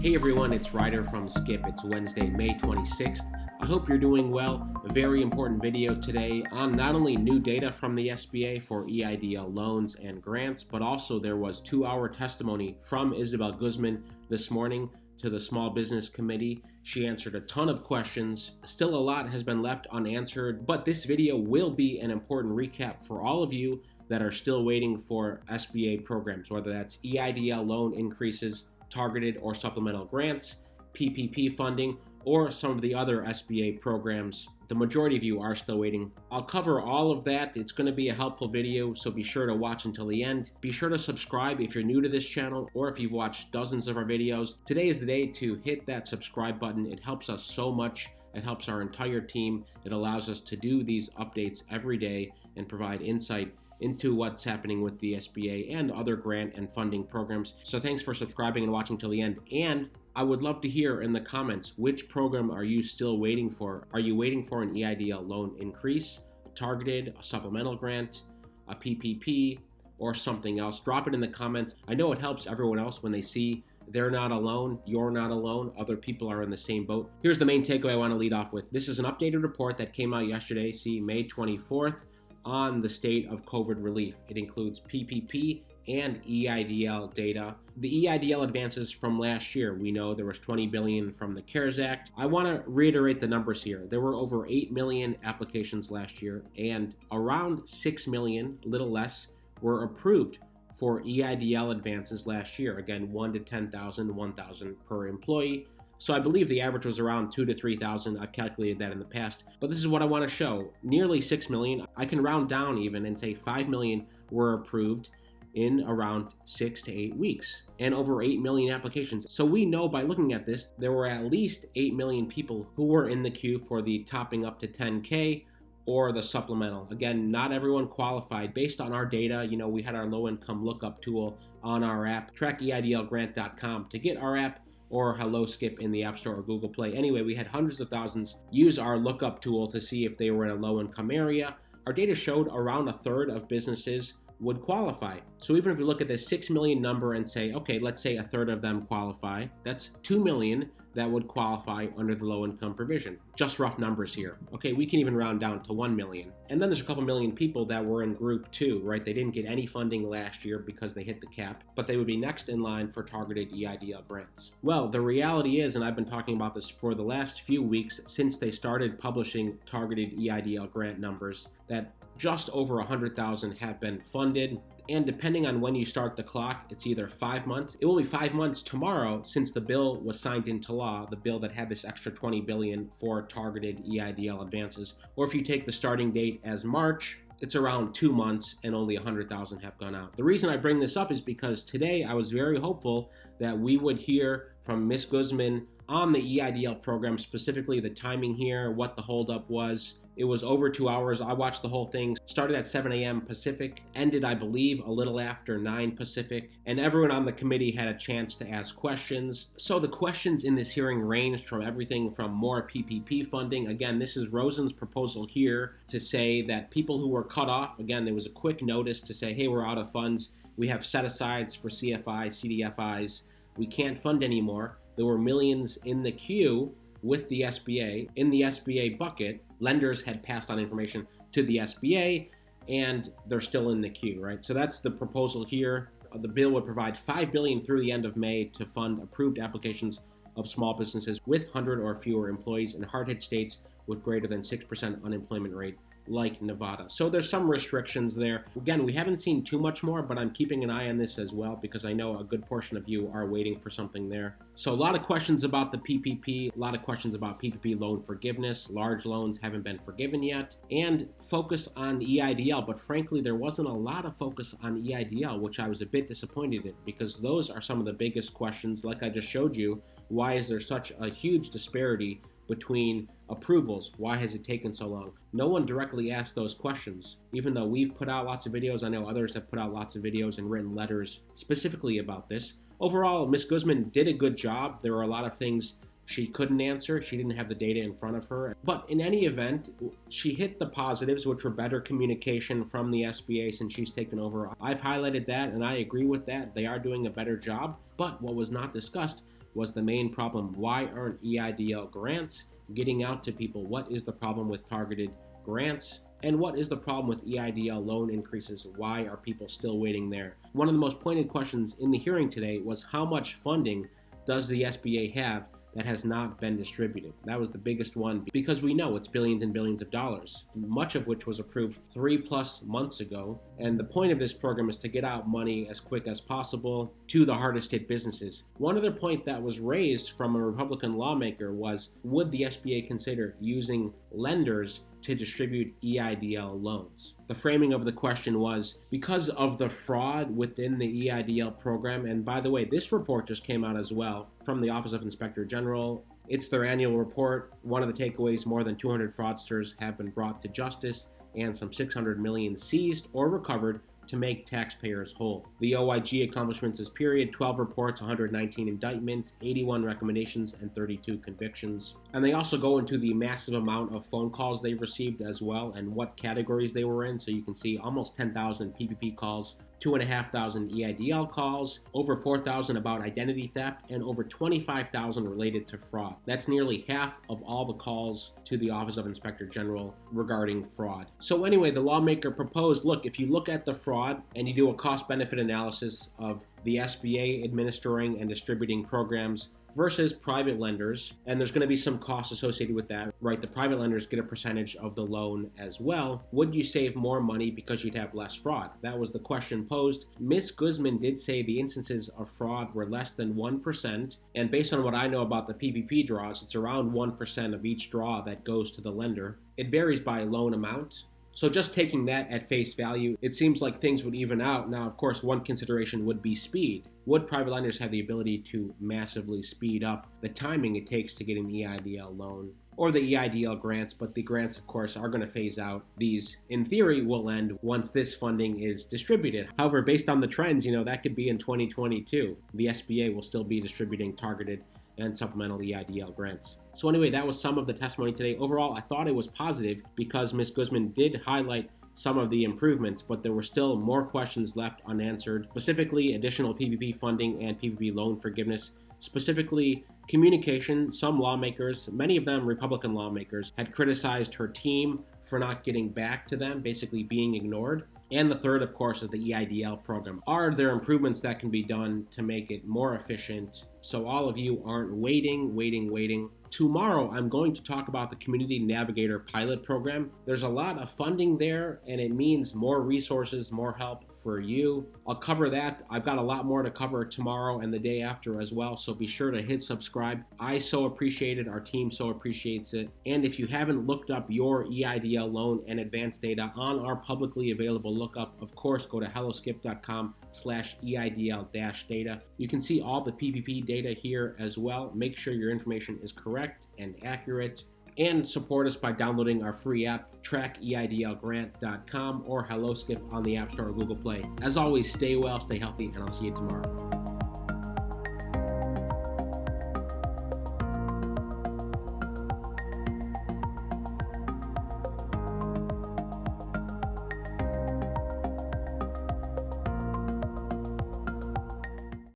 Hey everyone, it's Ryder from Skip. It's Wednesday, May 26th. I hope you're doing well. A very important video today on not only new data from the SBA for EIDL loans and grants, but also there was 2-hour testimony from Isabel Guzman this morning to the Small Business Committee. She answered a ton of questions. Still a lot has been left unanswered, but this video will be an important recap for all of you that are still waiting for SBA programs, whether that's EIDL loan increases, targeted or supplemental grants, PPP funding, or some of the other SBA programs. The majority of you are still waiting. I'll cover all of that. It's going to be a helpful video, so be sure to watch until the end. Be sure to subscribe if you're new to this channel or if you've watched dozens of our videos. Today is the day to hit that subscribe button. It helps us so much. It helps our entire team. It allows us to do these updates every day and provide insight into what's happening with the SBA and other grant and funding programs. So thanks for subscribing and watching till the end. And I would love to hear in the comments, which program are you still waiting for? Are you waiting for an EIDL loan increase, a targeted, a supplemental grant, a PPP, or something else? Drop it in the comments. I know it helps everyone else when they see they're not alone, you're not alone, other people are in the same boat. Here's the main takeaway I want to lead off with. This is an updated report that came out yesterday, May 24th, on the state of COVID relief. It includes PPP and EIDL data. The EIDL advances from last year, we know there was $20 billion from the CARES Act. I want to reiterate the numbers here. There were over 8 million applications last year, and around 6 million, a little less, were approved for EIDL advances last year. Again, 1 to 10,000, 1,000 per employee. So I believe the average was around 2 to 3,000. I've calculated that in the past. But this is what I want to show. Nearly 6 million. I can round down even and say 5 million were approved in around 6 to 8 weeks. And over 8 million applications. So we know by looking at this, there were at least 8 million people who were in the queue for the topping up to 10K or the supplemental. Again, not everyone qualified. Based on our data, we had our low income lookup tool on our app, trackeidlgrant.com, to get our app, or Hello Skip in the App Store or Google Play. Anyway, we had hundreds of thousands use our lookup tool to see if they were in a low-income area. Our data showed around a third of businesses would qualify. So even if you look at this 6 million number and say, okay, let's say a third of them qualify, that's 2 million that would qualify under the low-income provision. Just rough numbers here. Okay, we can even round down to 1 million. And then there's a couple million people that were in group 2, right? They didn't get any funding last year because they hit the cap, but they would be next in line for targeted EIDL grants. Well, the reality is, and I've been talking about this for the last few weeks since they started publishing targeted EIDL grant numbers, that just over 100,000 have been funded. And depending on when you start the clock, it's either 5 months. It will be 5 months tomorrow since the bill was signed into law, the bill that had this extra $20 billion for targeted EIDL advances. Or if you take the starting date as March, it's around 2 months and only 100,000 have gone out. The reason I bring this up is because today I was very hopeful that we would hear from Ms. Guzman on the EIDL program, specifically the timing here, what the holdup was. It was over 2 hours. I watched the whole thing. Started at 7 a.m. Pacific, ended, I believe, a little after 9 Pacific, and everyone on the committee had a chance to ask questions. So the questions in this hearing ranged from everything from more PPP funding. Again, this is Rosen's proposal here to say that people who were cut off, again, there was a quick notice to say, hey, we're out of funds. We have set-asides for CFIs, CDFIs. We can't fund anymore. There were millions in the queue with the SBA. In the SBA bucket, lenders had passed on information to the SBA, and they're still in the queue, right? So that's the proposal here. The bill would provide $5 billion through the end of May to fund approved applications of small businesses with 100 or fewer employees in hard-hit states with greater than 6% unemployment rate, like Nevada. So there's some restrictions there. Again, we haven't seen too much more, but I'm keeping an eye on this as well because I know a good portion of you are waiting for something there. So a lot of questions about the PPP, a lot of questions about PPP loan forgiveness. Large loans haven't been forgiven yet, and focus on EIDL. But frankly, there wasn't a lot of focus on EIDL, which I was a bit disappointed in because those are some of the biggest questions. Like I just showed you, why is there such a huge disparity between approvals? Why has it taken so long? No one directly asked those questions. Even though we've put out lots of videos, I know others have put out lots of videos and written letters specifically about this. Overall, Ms. Guzman did a good job. There were a lot of things she couldn't answer. She didn't have the data in front of her. But in any event, she hit the positives, which were better communication from the SBA since she's taken over. I've highlighted that, and I agree with that. They are doing a better job. But what was not discussed was the main problem. Why aren't EIDL grants getting out to people? What is the problem with targeted grants? And what is the problem with EIDL loan increases? Why are people still waiting there? One of the most pointed questions in the hearing today was how much funding does the SBA have that has not been distributed? That was the biggest one because we know it's billions and billions of dollars, much of which was approved 3+ months ago. And the point of this program is to get out money as quick as possible to the hardest hit businesses. One other point that was raised from a Republican lawmaker was, would the SBA consider using lenders to distribute EIDL loans? The framing of the question was because of the fraud within the EIDL program. And by the way, this report just came out as well from the Office of Inspector General. It's their annual report. One of the takeaways, more than 200 fraudsters have been brought to justice and some $600 million seized or recovered to make taxpayers whole. The OIG accomplishments is period, 12 reports, 119 indictments, 81 recommendations, and 32 convictions. And they also go into the massive amount of phone calls they've received as well and what categories they were in. So you can see almost 10,000 PPP calls, 2,500 EIDL calls, over 4,000 about identity theft, and over 25,000 related to fraud. That's nearly half of all the calls to the Office of Inspector General regarding fraud. So anyway, the lawmaker proposed, look, if you look at the fraud and you do a cost-benefit analysis of the SBA administering and distributing programs versus private lenders, and there's going to be some costs associated with that, right? The private lenders get a percentage of the loan as well. Would you save more money because you'd have less fraud? That was the question posed. Ms. Guzman did say the instances of fraud were less than 1%, and based on what I know about the PPP draws, it's around 1% of each draw that goes to the lender. It varies by loan amount. So just taking that at face value, it seems like things would even out. Now, of course, one consideration would be speed. Would private lenders have the ability to massively speed up the timing it takes to get an EIDL loan or the EIDL grants? But the grants, of course, are going to phase out. These, in theory, will end once this funding is distributed. However, based on the trends, that could be in 2022. The SBA will still be distributing targeted and supplemental EIDL grants. So anyway, that was some of the testimony today. Overall, I thought it was positive because Ms. Guzman did highlight some of the improvements, but there were still more questions left unanswered, specifically additional PPP funding and PPP loan forgiveness, specifically communication. Some lawmakers, many of them Republican lawmakers, had criticized her team for not getting back to them, basically being ignored. And the third, of course, is the EIDL program. Are there improvements that can be done to make it more efficient so all of you aren't waiting? Tomorrow, I'm going to talk about the Community Navigator pilot program. There's a lot of funding there, and it means more resources, more help for you. I'll cover that. I've got a lot more to cover tomorrow and the day after as well, so be sure to hit subscribe. I so appreciate it. Our team so appreciates it. And if you haven't looked up your EIDL loan and advanced data on our publicly available lookup, of course, go to helloskip.com/EIDL-data. You can see all the PPP data here as well. Make sure your information is correct and accurate. And support us by downloading our free app, trackeidlgrant.com or HelloSkip on the App Store or Google Play. As always, stay well, stay healthy, and I'll see you tomorrow.